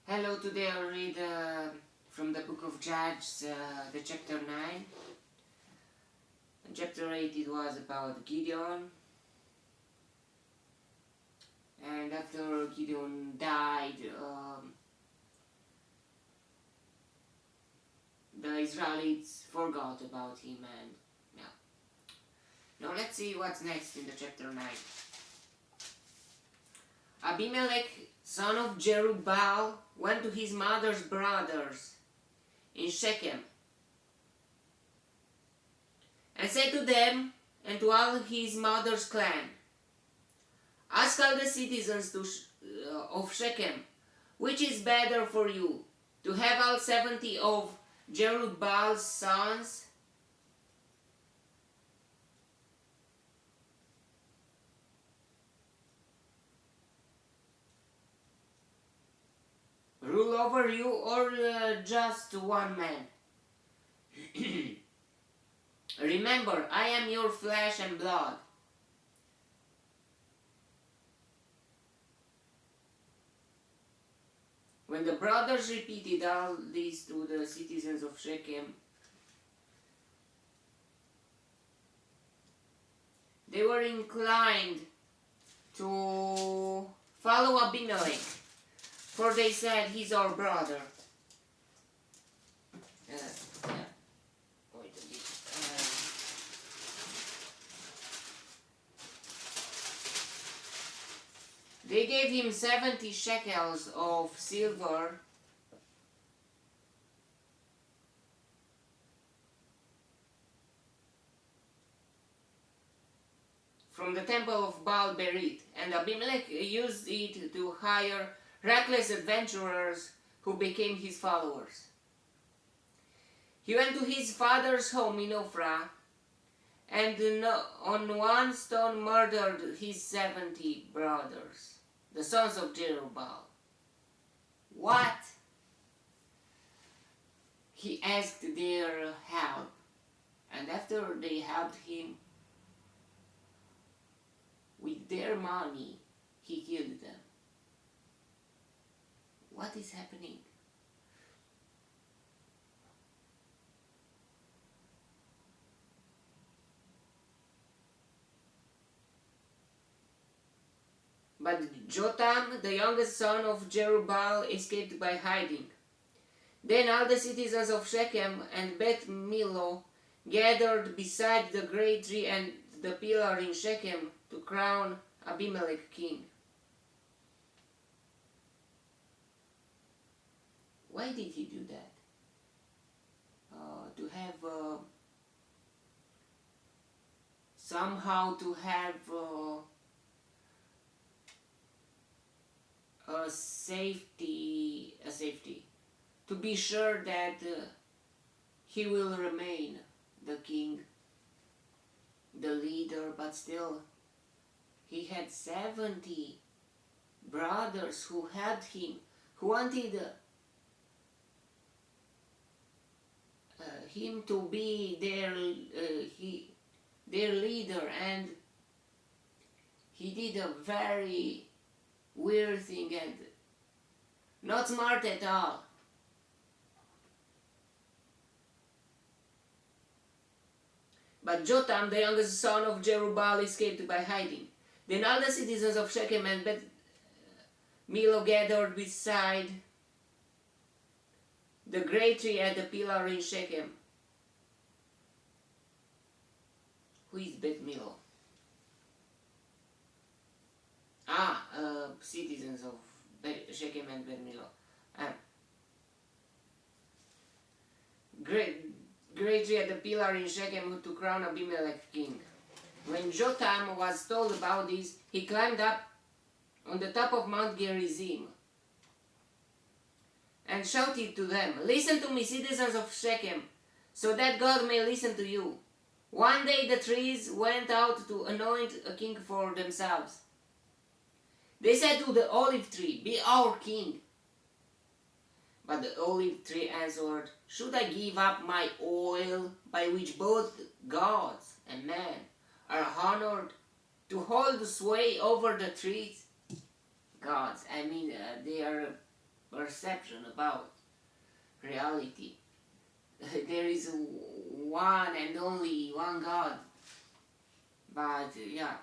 Hello, today I'll read from the book of Judges, the chapter 9. In chapter 8 it was about Ghideon. And after Ghideon died, the Israelites forgot about him, and yeah. Now let's see what's next in the chapter 9. Abimelech, son of Jerubbaal, went to his mother's brothers in Shechem and said to them and to all his mother's clan, "Ask all the citizens of Shechem, which is better for you, to have all 70 of Jerubbaal's sons rule over you, or just one man? Remember, I am your flesh and blood." When the brothers repeated all this to the citizens of Shechem, they were inclined to follow Abimelech, for they said, "He's our brother." Wait a bit. They gave him 70 shekels of silver from the temple of Baal Berith, and Abimelech used it to hire reckless adventurers who became his followers. He went to his father's home in Ophrah, and on one stone murdered his 70 brothers, the sons of Jerubbaal. What? He asked their help, and after they helped him with their money, he killed them. What is happening? But Jotham, the youngest son of Jerubbaal, escaped by hiding. Then all the citizens of Shechem and Beth Millo gathered beside the great tree and the pillar in Shechem to crown Abimelech king. Why did he do that? To have somehow to have a safety, to be sure that he will remain the king, the leader, but still he had 70 brothers who helped him, who wanted him to be their leader, and he did a very weird thing and not smart at all. But Jotham, the youngest son of Jerubbaal, escaped by hiding. Then all the citizens of Shechem and Beth Millo gathered beside the great tree at the pillar in Shechem. Who is Beth Millo? Citizens of Shechem and Beth Millo. Great tree at the pillar in Shechem to crown Abimelech king. When Jotham was told about this, he climbed up on the top of Mount Gerizim and shouted to them, "Listen to me, citizens of Shechem, so that God may listen to you." One day the trees went out to anoint a king for themselves. They said to the olive tree, "Be our king." But the olive tree answered, "Should I give up my oil, by which both gods and man are honored, to hold sway over the trees?" Gods, I mean, they are perception about reality. There is one and only one God. But yeah.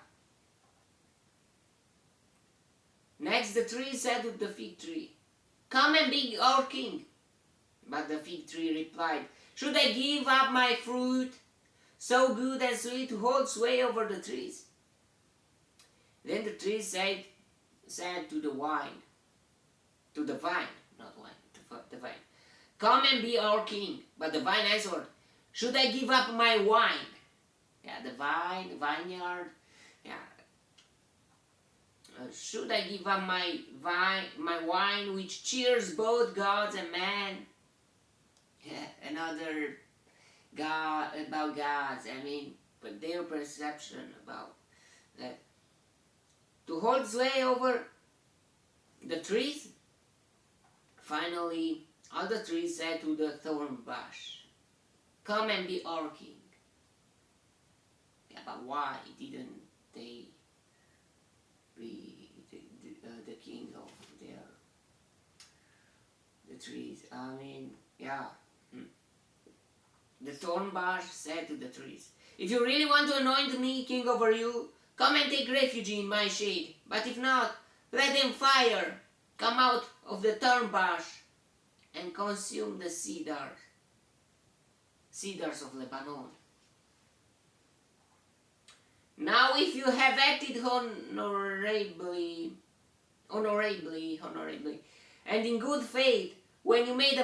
Next the tree said to the fig tree, "Come and be our king." But the fig tree replied, "Should I give up my fruit, so good and sweet, to hold sway over the trees?" Then the tree said to the vine, not wine, to the vine, "Come and be our king." But the vine answered, "Should I give up my wine?" Yeah, the vineyard. Yeah. Should I give up my wine, which cheers both gods and man? Yeah, another God about gods. I mean, but their perception about that. To hold sway over the trees. Finally, all the trees said to the thorn bush, "Come and be our king." Yeah, but why didn't they be the king of the trees? I mean, yeah. The thorn bush said to the trees, "If you really want to anoint me king over you, come and take refuge in my shade. But if not, let them fire come out of the thorn bush and consume the cedars of Lebanon. Now if you have acted honorably, and in good faith, when you made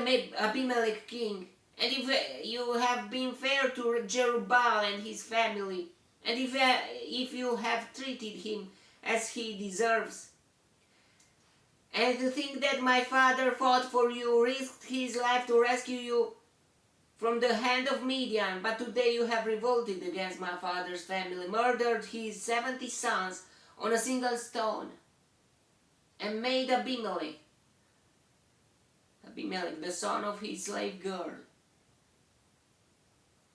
Abimelech king, and if you have been fair to Jerubbaal and his family, and if you have treated him as he deserves, and to think that my father fought for you, risked his life to rescue you from the hand of Midian, but today you have revolted against my father's family, murdered his 70 sons on a single stone, and made Abimelech, the son of his slave girl,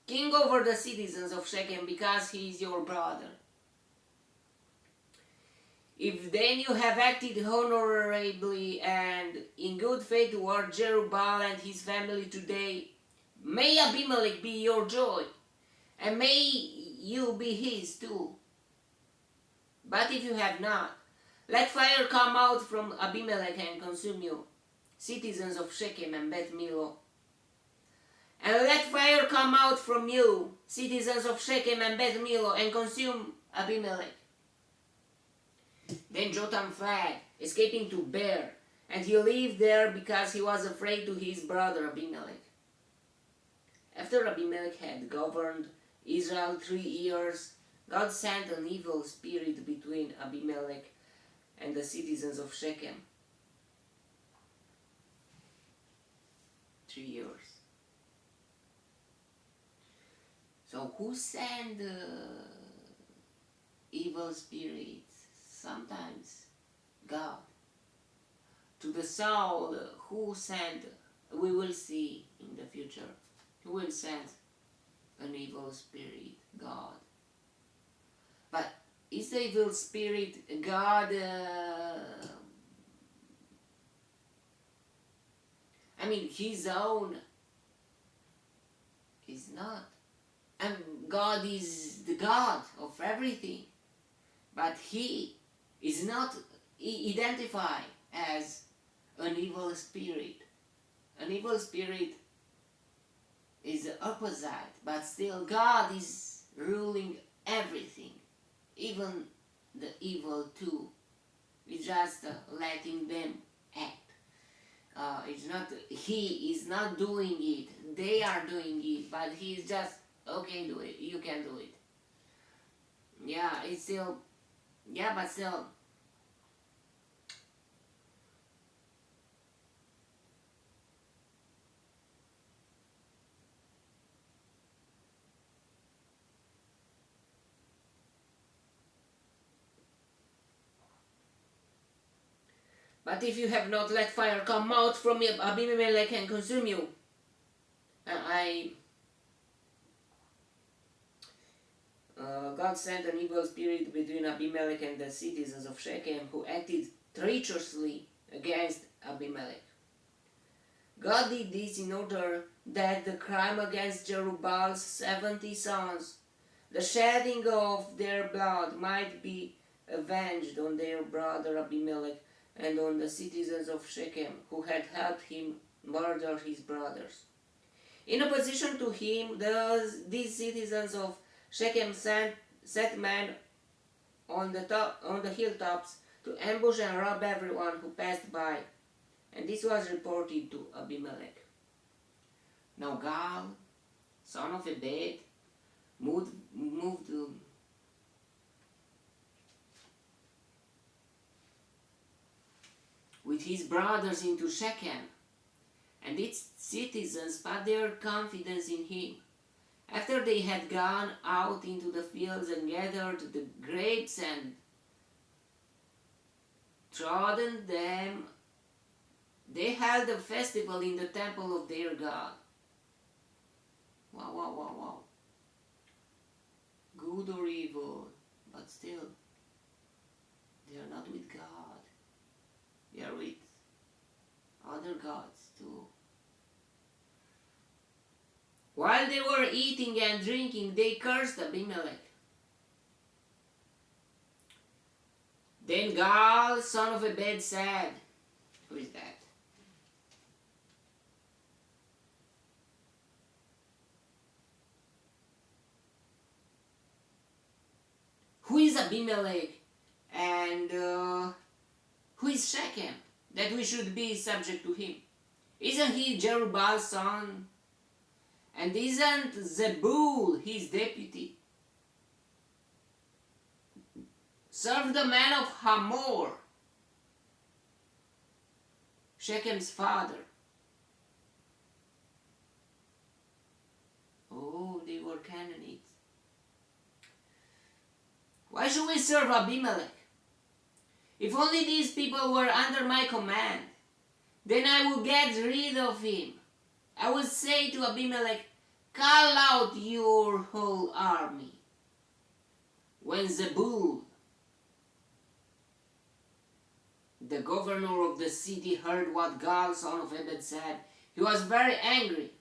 king over the citizens of Shechem, because he is your brother. If then you have acted honorably and in good faith toward Jerubbaal and his family today, may Abimelech be your joy, and may you be his too. But if you have not, let fire come out from Abimelech and consume you, citizens of Shechem and Beth Millo. And let fire come out from you, citizens of Shechem and Beth Millo, and consume Abimelech. Then Jotham fled, escaping to Beer, and he lived there because he was afraid to his brother Abimelech. After Abimelech had governed Israel 3 years, God sent an evil spirit between Abimelech and the citizens of Shechem. 3 years. So who sent the evil spirits? Sometimes God. To the soul, who sent, we will see in the future, who will send an evil spirit? God. But is the evil spirit God? I mean, his own is not. And God is the God of everything. But he is not identified as an evil spirit. An evil spirit is the opposite, but still God is ruling everything, even the evil too. It's just letting them act. It's not, he is not doing it, they are doing it, but he's just, okay, do it, you can do it. Yeah, it's still, yeah, but still, but if you have not let fire come out from Abimelech and consume you, God sent an evil spirit between Abimelech and the citizens of Shechem, who acted treacherously against Abimelech. God did this in order that the crime against Jerubaal's 70 sons, the shedding of their blood, might be avenged on their brother Abimelech and on the citizens of Shechem who had helped him murder his brothers. In opposition to him, these citizens of Shechem set men on the hilltops to ambush and rob everyone who passed by, and this was reported to Abimelech. Now Gal, son of Ebed, moved with his brothers into Shechem, and its citizens put their confidence in him. After they had gone out into the fields and gathered the grapes and trodden them, they held a festival in the temple of their God. Wow, wow, wow, wow. Good or evil, but still, they are not with God. They are with other gods too. While they were eating and drinking, they cursed Abimelech. Then Gal, son of Ebed, said, who is that? Who is Abimelech and who is Shechem that we should be subject to him? Isn't he Jerubaal's son? And isn't Zebul his deputy? Serve the man of Hamor, Shechem's father. Oh, they were Canaanites. Why should we serve Abimelech? If only these people were under my command, then I would get rid of him. I would say to Abimelech, call out your whole army. When Zebul, the governor of the city, heard what Gal, son of Ebed, said, he was very angry.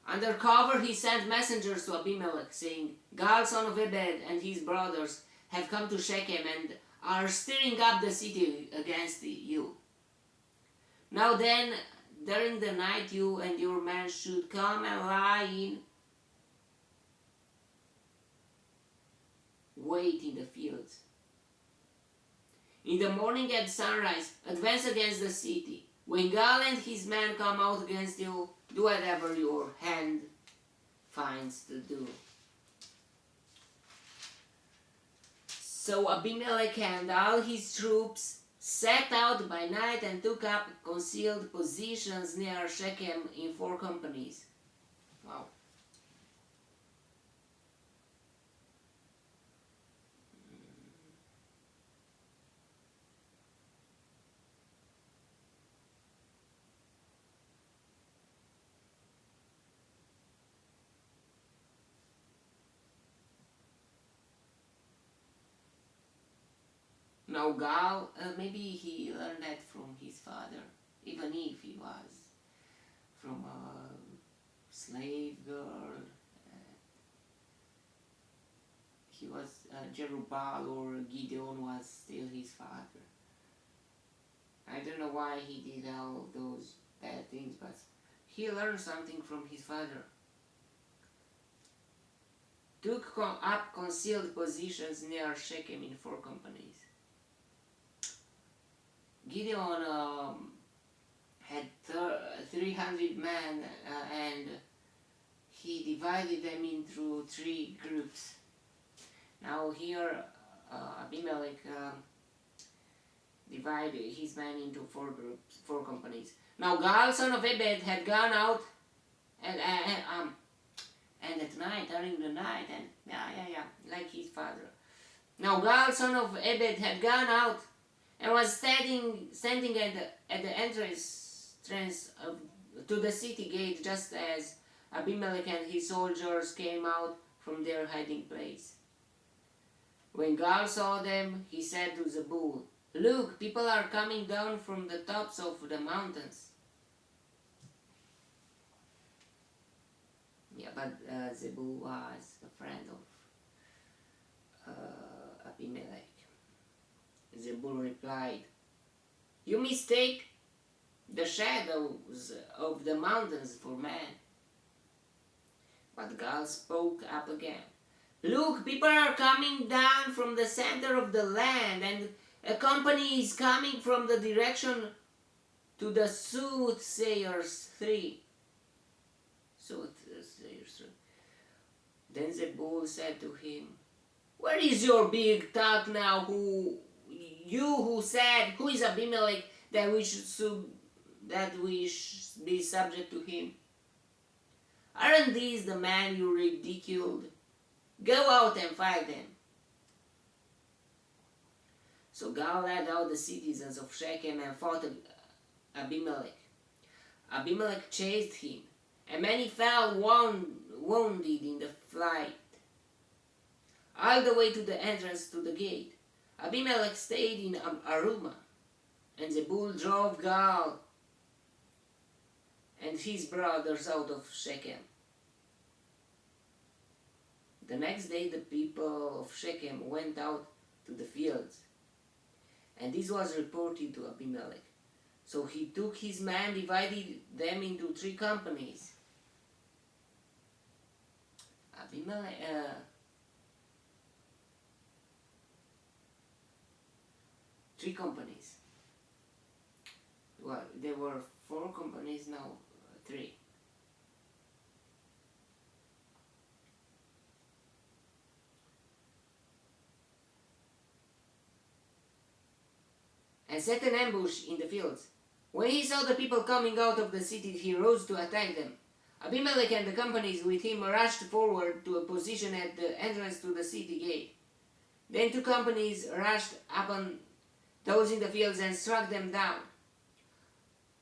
Under cover he sent messengers to Abimelech, saying, Gal, son of Ebed, and his brothers have come to Shechem and are stirring up the city against you. Now then, during the night you and your men should come and lie in wait in the fields. In the morning at sunrise, advance against the city. When Gal and his men come out against you, do whatever your hand finds to do. So Abimelech and all his troops set out by night and took up concealed positions near Shechem in 4 companies. Wow. Now Gal, maybe he learned that from his father, even if he was from a slave girl. He was Jerubbaal, or Ghideon was still his father. I don't know why he did all those bad things, but he learned something from his father. Took up concealed positions near Shechem in 4 companies. Ghideon had 300 men and he divided them into 3 groups. Now here Abimelech divided his men into 4 groups, 4 companies. Now Gal, son of Ebed, had gone out and at night, during the night, and like his father. Now Gal, son of Ebed, had gone out and was standing at the entrance to the city gate, just as Abimelech and his soldiers came out from their hiding place. When Gal saw them, he said to Zebul, Look, people are coming down from the tops of the mountains. Yeah, but Zebul was a friend of Abimelech. Zebul replied, "You mistake the shadows of the mountains for man." But God spoke up again. "Look, people are coming down from the center of the land, and a company is coming from the direction to the soothsayers 3. Soothsayers 3. Then Zebul said to him, "Where is your big talk now? Who said, who is Abimelech that we should be subject to him? Aren't these the men you ridiculed? Go out and fight them." So God led out the citizens of Shechem and fought Abimelech. Abimelech chased him, and many fell wounded in the flight, all the way to the entrance to the gate. Abimelech stayed in Arumah, and Zebul drove Gaal and his brothers out of Shechem. The next day the people of Shechem went out to the fields, and this was reported to Abimelech. So he took his men, divided them into 3 companies. Abimelech, 3 companies. Well, there were 4 companies, now 3. And set an ambush in the fields. When he saw the people coming out of the city, he rose to attack them. Abimelech and the companies with him rushed forward to a position at the entrance to the city gate. Then 2 companies rushed upon those in the fields and struck them down.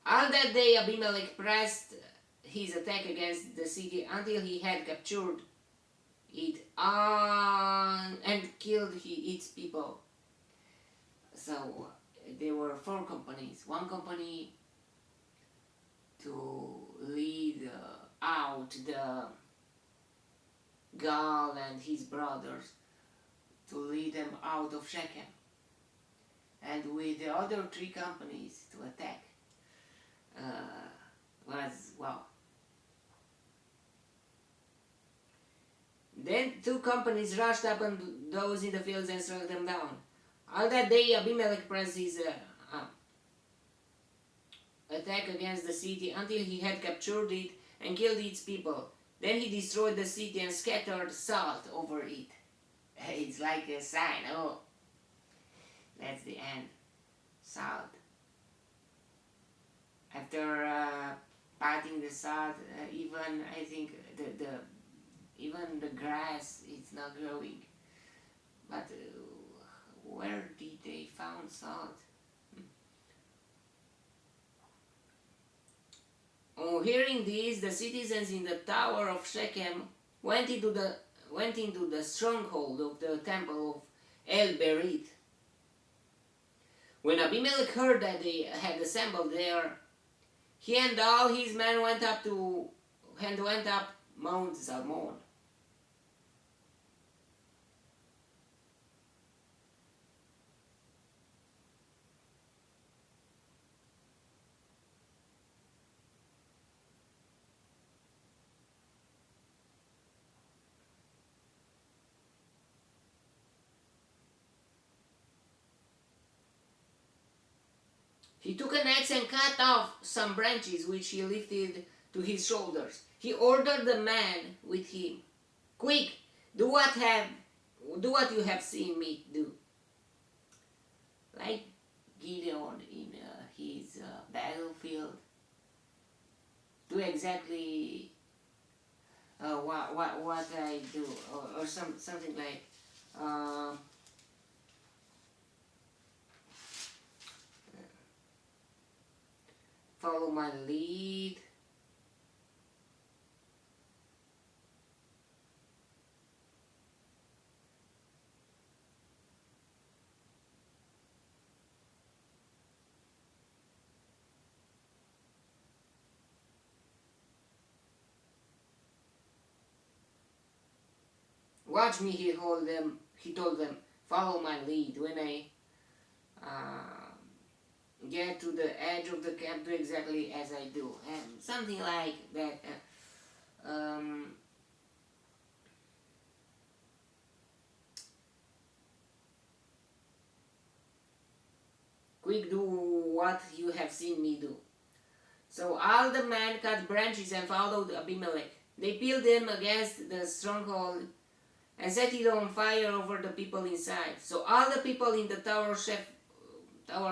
All that day Abimelech pressed his attack against the city until he had captured it and killed its people. So there were 4 companies. 1 company to lead out the Gaal and his brothers, to lead them out of Shechem, and with the other 3 companies to attack. Then 2 companies rushed upon those in the fields and struck them down. All that day Abimelech pressed his attack against the city until he had captured it and killed its people. Then he destroyed the city and scattered salt over it. It's like a sign. Oh, that's the end. Salt. After parting the salt, even I think even the grass is not growing. But where did they found salt? On hearing this, the citizens in the tower of Shechem went into the stronghold of the temple of El-Berith. When Abimelech heard that they had assembled there, he and all his men went up Mount Zalmon. He took an axe and cut off some branches which he lifted to his shoulders. He ordered the man with him, "Quick, do what you have seen me do." Like Ghideon in his battlefield, do exactly what I do, or something like. Follow my lead. Watch me, he told them. Follow my lead. When I get to the edge of the camp, do exactly as I do. And something like that. Quick, do what you have seen me do. So all the men cut branches and followed Abimelech. They peeled them against the stronghold and set it on fire over the people inside. So all the people in the tower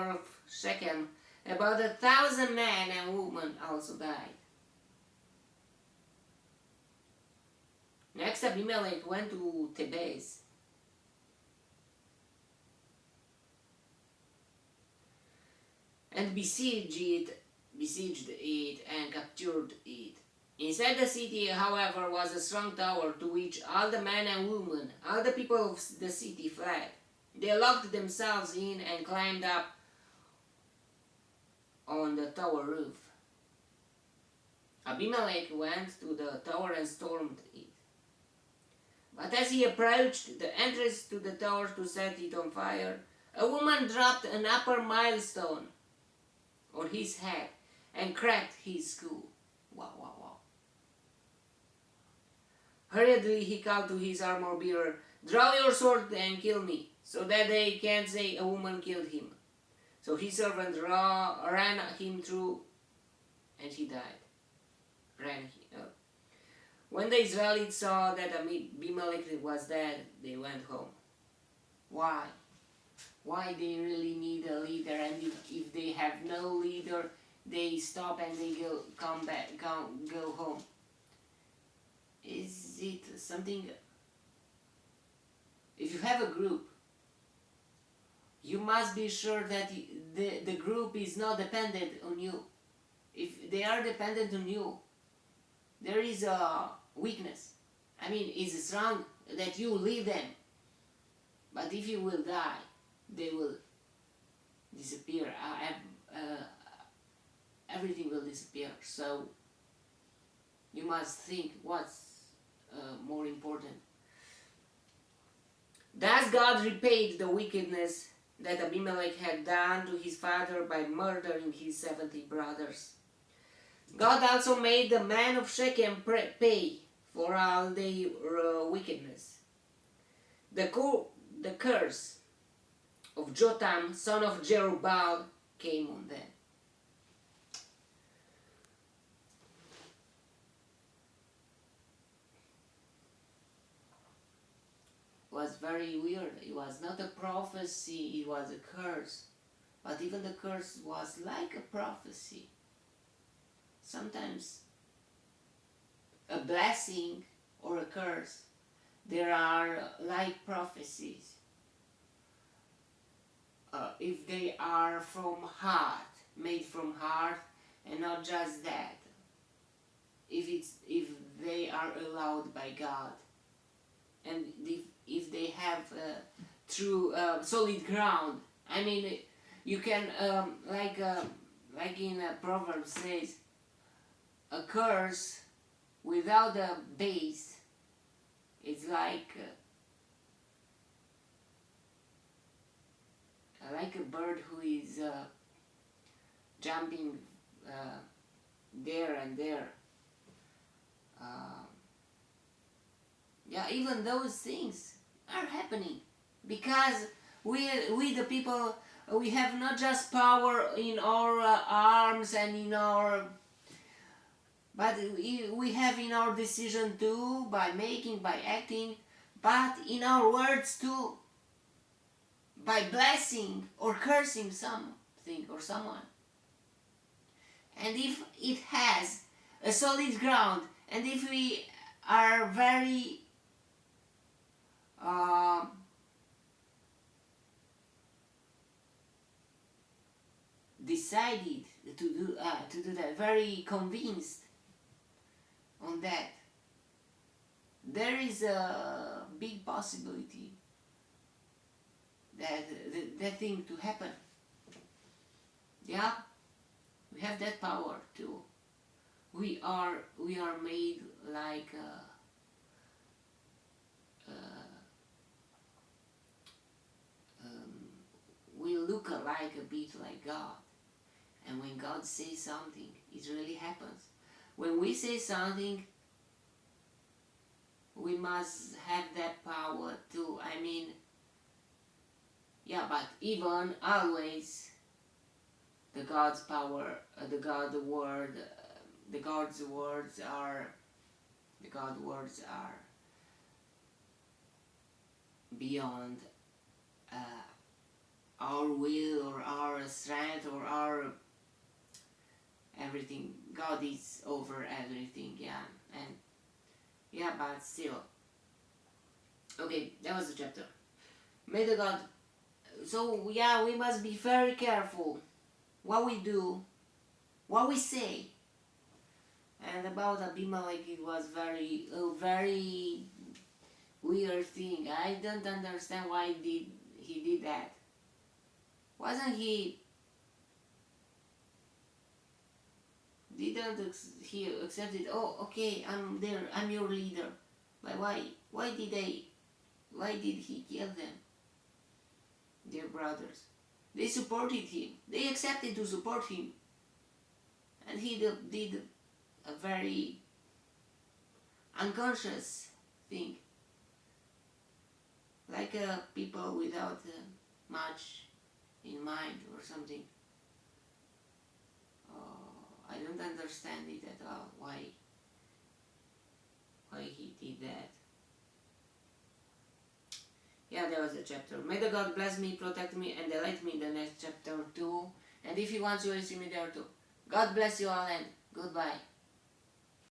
of Shechem, about 1,000 men and women, also died. Next, Abimelech went to Thebez. And besieged it and captured it. Inside the city, however, was a strong tower to which all the men and women, all the people of the city fled. They locked themselves in and climbed up on the tower roof. Abimelech went to the tower and stormed it. But as he approached the entrance to the tower to set it on fire, a woman dropped an upper milestone on his head and cracked his skull. Wow. Hurriedly he called to his armor-bearer, "Draw your sword and kill me, so that they can't say a woman killed him." So his servant ran him through, and he died. When the Israelites saw that Abimelech was dead, they went home. Why? Why they really need a leader, and if they have no leader, they stop and they go home. Is it something? If you have a group, you must be sure that the group is not dependent on you. If they are dependent on you, there is a weakness. I mean, it's strong that you lead them. But if you will die, they will disappear. Everything will disappear. So you must think what's more important. Thus God repaid the wickedness that Abimelech had done to his father by murdering his 70 brothers. God also made the men of Shechem pay for all their wickedness. The curse of Jotham, son of Jerubbaal, came on them. It was very weird. It was not a prophecy, it was a curse. But even the curse was like a prophecy. Sometimes a blessing or a curse, there are like prophecies. If they are from heart, made from heart, and not just that. If they are allowed by God, and if they have true solid ground. I mean, you can like in Proverbs says, a curse without a base is like a bird who is jumping there and there. Yeah, even those things are happening because we the people, we have not just power in our arms and in our, but we have in our decision too, by making, by acting, but in our words too, by blessing or cursing something or someone. And if it has a solid ground, and if we are very decided to do that, very convinced on that, there is a big possibility that thing to happen. Yeah, we have that power too. We are made like we look alike a bit like God. And when God says something, it really happens. When we say something, we must have that power too. I mean, yeah, but even always, the God's power, the God's words are beyond our will or our strength or our everything. God is over everything, yeah, and yeah, but still. Okay, that was the chapter. May the God. So yeah, we must be very careful what we do, what we say. And about Abimelech, it was a very weird thing. I don't understand why he did that. Wasn't he? Didn't he accept it? Oh, okay, I'm there. I'm your leader. But why did he kill them? Their brothers. They supported him. They accepted to support him. And he did a very unconscious thing. Like people without much in mind or something. I don't understand it at all. Why he did that. Yeah, that was the chapter. May the God bless me, protect me, and delight me in the next chapter too. And if he wants you, will see me there too. God bless you all and goodbye.